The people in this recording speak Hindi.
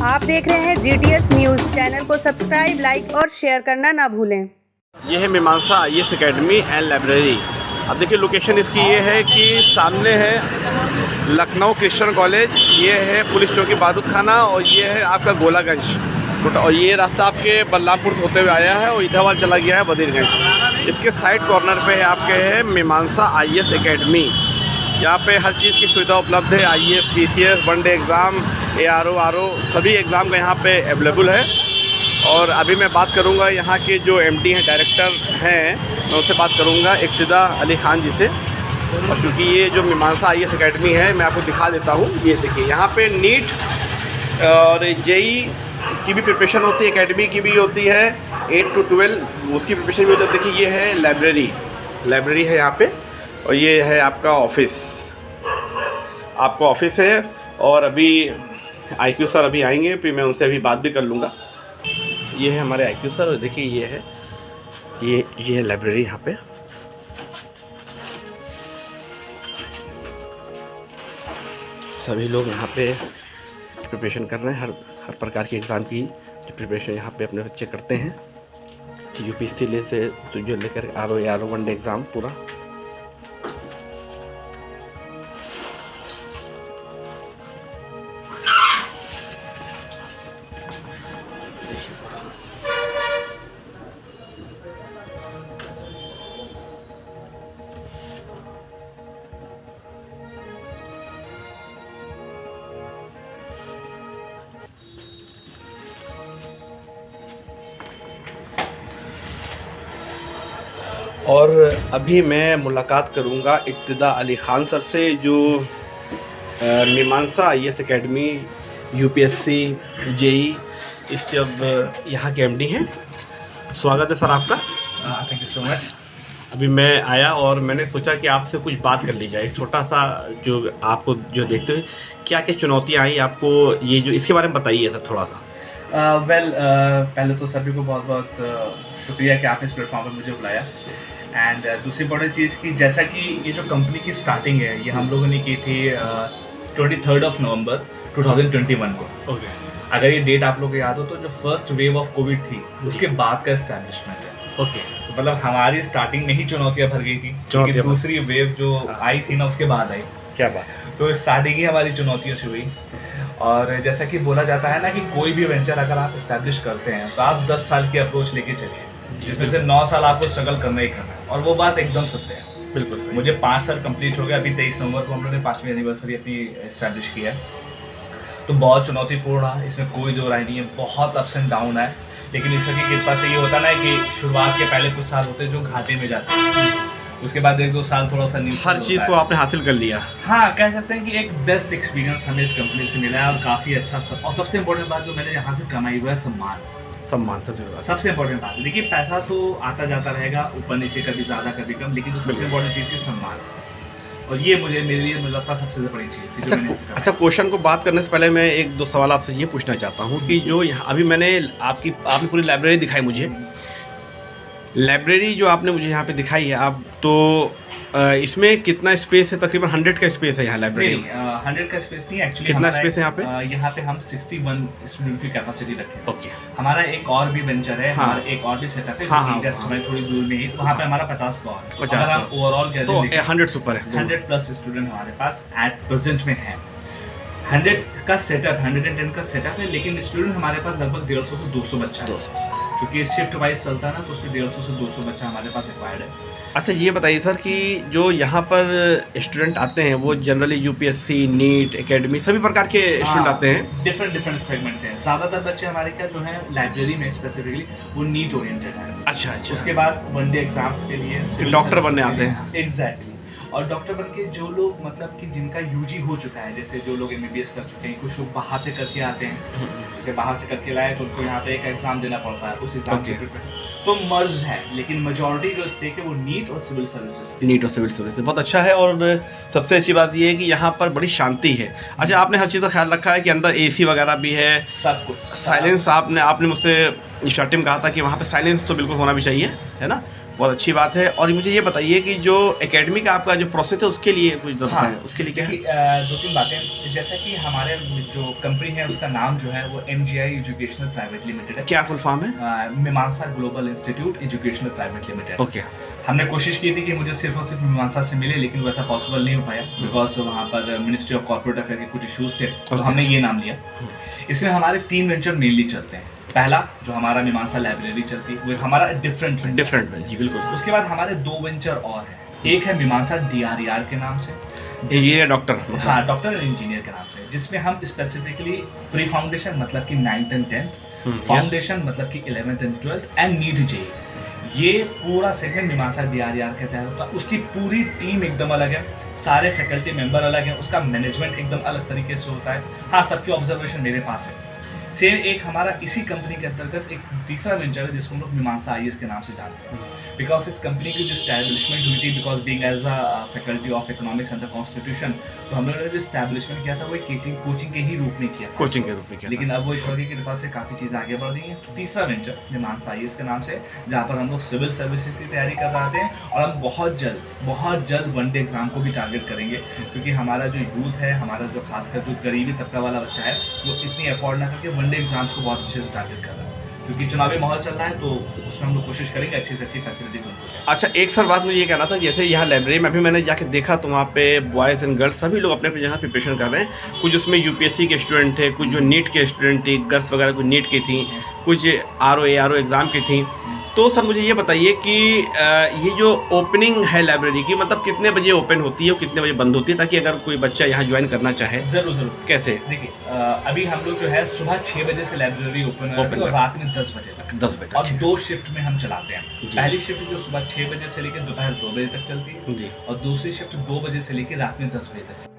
आप देख रहे हैं GTS न्यूज़। चैनल को सब्सक्राइब, लाइक और शेयर करना ना भूलें। ये है मीमांसा IAS एकेडमी एंड लाइब्रेरी। अब देखिए लोकेशन इसकी ये है कि सामने है लखनऊ क्रिश्चियन कॉलेज, ये है पुलिस चौकी बादुत खाना और ये है आपका गोलागंज। और ये रास्ता आपके बल्लामपुर होते हुए आया है और इधर चला गया है बदरगंज। इसके साइड कॉर्नर पे है आपके है मीमांसा IAS एकेडमी। यहाँ पे हर चीज़ की सुविधा उपलब्ध है। IAS PCS 1 day exam, ARO RO सभी एग्ज़ाम का यहाँ पे अवेलेबल है। और अभी मैं बात करूँगा यहाँ के जो MD हैं, डायरेक्टर हैं, मैं उससे बात करूँगा इब्तिदा अली ख़ान जी से। और चूँकि ये जो मीमांसा IAS एकेडमी है मैं आपको दिखा देता हूँ। ये देखिए यहाँ पे नीट और JEE की भी प्रिपरेशन होती है, एकेडमी की भी होती है, 8 to 12 उसकी प्रिपरेशन भी होती है। देखिए ये है लाइब्रेरी है यहाँ पे और ये है आपका ऑफिस है। और अभी IQ सर अभी आएंगे, फिर मैं उनसे अभी बात भी कर लूँगा। ये है हमारे IQ सर और देखिए ये है लाइब्रेरी। यहाँ पे सभी लोग यहाँ पे प्रिपरेशन कर रहे हैं। हर प्रकार की एग्ज़ाम की जो प्रिपरेशन यहाँ पे अपने बच्चे करते हैं। UPSC से जो लेकर RO 1 डे एग्ज़ाम पूरा। और अभी मैं मुलाकात करूंगा इब्तिदा अली ख़ान सर से, जो मीमांसा IAS एकेडमी UPSC JEE इसके अब यहाँ के MD हैं। स्वागत है सर आपका। Thank you so much. अभी मैं आया और मैंने सोचा कि आपसे कुछ बात कर ली जाए। एक छोटा सा जो आपको जो देखते हुए क्या क्या चुनौतियाँ आई आपको, ये जो इसके बारे में बताइए सर थोड़ा सा। पहले तो सभी को बहुत बहुत शुक्रिया कि आपने इस प्लेटफॉर्म पर मुझे बुलाया। एंड दूसरी बड़ी चीज़ कि जैसा कि ये जो कंपनी की स्टार्टिंग है ये हम लोगों ने की थी 23 नवंबर 2021 को। ओके। अगर ये डेट आप लोगों को याद हो तो जो फर्स्ट वेव ऑफ कोविड थी उसके बाद का इस्टेब्लिशमेंट है। ओके। तो मतलब हमारी स्टार्टिंग में ही चुनौतियाँ भर गई थी, क्योंकि दूसरी वेव जो आई थी ना उसके बाद आई। क्या बात है। तो स्टार्टिंग ही हमारी चुनौतियों से हुई। और जैसा कि बोला जाता है ना कि कोई भी वेंचर अगर आप इस्टेब्लिश करते हैं तो आप 10 साल की अप्रोच लेके चलिए, जिसमें से 9 साल आपको स्ट्रगल करना ही करना है। और वो बात एकदम सत्य है। बिल्कुल सही। मुझे 5 साल कंप्लीट हो गया। अभी 23 नवंबर को हम लोगों ने 5वीं एनिवर्सरी अपनी इस्टेब्लिश की है। तो बहुत चुनौतीपूर्ण रहा, इसमें कोई दो राय नहीं है। बहुत अप्स एंड डाउन है, लेकिन ईश्वर की कृपा से ये होता ना कि शुरुआत के पहले कुछ साल होते हैं जो घाटे में जाते हैं, उसके बाद 1-2 साल थोड़ा सा नीचे हर चीज़ को आपने हासिल कर लिया। हाँ, कह सकते हैं कि एक बेस्ट एक्सपीरियंस हमें इस कंपनी से मिला है और काफ़ी अच्छा और सबसे इम्पोर्टेंट बात जो मैंने यहाँ से कमाई हुआ है सम्मान सबसे इम्पोर्टेंट बात है। देखिए पैसा तो आता जाता रहेगा, ऊपर नीचे कभी ज़्यादा कभी कम, लेकिन जो सबसे इम्पोर्टेंट चीज़ थी सम्मान। और ये मेरे लिए मुझे लगता है सबसे बड़ी चीज़। अच्छा, क्वेश्चन को बात करने से पहले मैं 1-2 सवाल आपसे ये पूछना चाहता हूँ कि जो यहाँ अभी मैंने आपने पूरी लाइब्रेरी दिखाई मुझे। लाइब्रेरी जो आपने मुझे यहाँ पे दिखाई है आप, तो इसमें कितना स्पेस है? तकरीबन 100 का स्पेस है यहाँ लाइब्रेरी में। 100 का स्पेस नहीं, एक्चुअली कितना स्पेस है यहाँ पे? यहाँ पे हम 61 स्टूडेंट की कैपेसिटी रखें। ओके। हमारा एक और भी वेंचर है। हाँ। हमारा एक और भी सेटअप है। हाँ, जस्ट हमारी थोड़ी दूर में ही, वहाँ पे हमारा 50 का और 50 का ओवरऑल तो 100 सुपर है। 100+ स्टूडेंट हमारे पास एट प्रेजेंट में है। 100 का सेटअप, 110 का सेटअप है, लेकिन स्टूडेंट हमारे पास लगभग 150 से 200 बच्चा है। 200 क्योंकि शिफ्ट वाइज चलता है ना, तो उसमें 150 से 200 बच्चा हमारे पास रिक्वायर्ड है। अच्छा, ये बताइए सर कि जो यहाँ पर स्टूडेंट आते हैं वो जनरली UPSC नीट एकेडमी सभी प्रकार के स्टूडेंट आते हैं। डिफरेंट सेगमेंट्स हैं। ज़्यादातर बच्चे हमारे क्या जो हैं लाइब्रेरी में स्पेसिफिकली वो नीट ओरिएंटेड है। अच्छा। उसके बाद 1 डे एग्जाम्स के लिए डॉक्टर बनने आते हैं। एग्जैक्टली। और डॉक्टर बन के जो लोग मतलब कि जिनका UG हो चुका है, जैसे जो लोग MBBS कर चुके हैं, कुछ लोग बाहर से करके आते हैं। जैसे बाहर से करके लाए तो उनको यहाँ पे एक एग्जाम देना पड़ता है, उस एग्जाम के प्रिपरेशन तो मर्ज है, लेकिन मेजॉरिटी जो स्टेक है वो नीट और सिविल सर्विसेज। बहुत अच्छा है। और सबसे अच्छी बात ये है कि यहाँ पर बड़ी शांति है। अच्छा, आपने हर चीज़ का ख्याल रखा है कि अंदर AC वगैरह भी है, सब कुछ। साइलेंस आपने मुझसे स्टार्टिंग में कहा था कि वहाँ पे साइलेंस तो बिल्कुल होना भी चाहिए, है ना? बहुत अच्छी बात है। और मुझे ये बताइए कि जो एकेडमी का आपका जो प्रोसेस है उसके लिए कुछ ज़रूरत हाँ, है, उसके लिए क्या है? दो तीन बातें, जैसा कि हमारे जो कंपनी है उसका नाम जो है वो MGI एजुकेशनल प्राइवेट लिमिटेड है। क्या फुल फॉर्म है? मीमांसा global institute educational private limited. Okay. हमने कोशिश की थी कि मुझे सिर्फ और सिर्फ मीमांसा से मिले, लेकिन वैसा पॉसिबल नहीं हो पाया बिकॉज वहाँ पर मिनिस्ट्री ऑफ कॉर्पोरेट अफेयर के कुछ इश्यूज थे, तो हमने ये नाम लिया। इसमें हमारे 3 वेंचर मेनली चलते हैं। पहला जो हमारा मीमांसा लाइब्रेरी चलती है वो हमारा डिफरेंट जी बिल्कुल। उसके बाद हमारे 2 वेंचर और हैं। एक है मीमांसा DRER के नाम से, इंजीनियर डॉक्टर मतलब। हाँ, डॉक्टर और इंजीनियर के नाम से, जिसमें हम स्पेसिफिकली प्री फाउंडेशन मतलब कि 9th एंड 10th, फाउंडेशन मतलब कि 11th and 12th and NEET JEE, ये पूरा सेगमेंट मीमांसा DRER के तहत होता है। उसकी पूरी टीम एकदम अलग है, सारे फैकल्टी मेंबर अलग हैं, उसका मैनेजमेंट एकदम अलग तरीके से होता है। हाँ, सबकी ऑब्जर्वेशन मेरे पास है। सेम एक हमारा इसी कंपनी के अंतर्गत एक तीसरा वेंचर है जिसको हम लोग मीमांसा IAS के नाम से जानते हैं, बिकॉज इस कंपनी की जो स्टैब्लिशमेंट हुई थी, because being as a faculty of economics and the constitution, तो हम लोगों ने जो स्टैब्लिशमेंट किया था वो कोचिंग के ही रूप में किया, कोचिंग के रूप में किया, लेकिन अब वो ईश्वर की कृपा से काफ़ी चीज़ें आगे बढ़ रही हैं। तो तीसरा वेंचर मीमांसा IAS के नाम से, जहाँ पर हम लोग सिविल सर्विसेज की तैयारी कर रहे हैं, और हम बहुत जल्द वनडे एग्जाम को भी टारगेट करेंगे, क्योंकि हमारा जो यूथ है, हमारा जो खासकर जो गरीबी तबका वाला बच्चा है, वो इतनी अफोर्ड ना करके वनडे एग्जाम्स को बहुत अच्छे से टारगेट कर रहा है, क्योंकि चुनावी माहौल चल रहा है, तो उसमें हम लोग कोशिश करेंगे अच्छी से अच्छी फैसिलिटीज उनको दें। अच्छा, एक सर बात मुझे ये कहना था, जैसे यहाँ लाइब्रेरी में अभी मैंने जाके देखा तो वहाँ पे बॉयज़ एंड गर्ल्स सभी लोग अपने अपनी जगह प्रिपरेशन कर रहे हैं। कुछ उसमें UPSC के स्टूडेंट थे, कुछ जो नीट के स्टूडेंट थी, गर्ल्स वगैरह कुछ नीट की थी, कुछ RO एग्ज़ाम की थी। तो सर मुझे ये बताइए कि ये जो ओपनिंग है लाइब्रेरी की, मतलब कितने बजे ओपन होती है और कितने बजे बंद होती है, ताकि अगर कोई बच्चा यहाँ ज्वाइन करना चाहे? ज़रूर। कैसे? देखिए, अभी हम लोग जो है सुबह 6 बजे से लाइब्रेरी ओपन है और रात में 10 बजे तक। 10 बजे तक। और 2 शिफ्ट में हम चलाते हैं। पहली शिफ्ट जो सुबह 6 बजे से लेकर दोपहर 2 बजे तक चलती है, जी, और दूसरी शिफ्ट 2 बजे से लेकर रात में 10 बजे तक।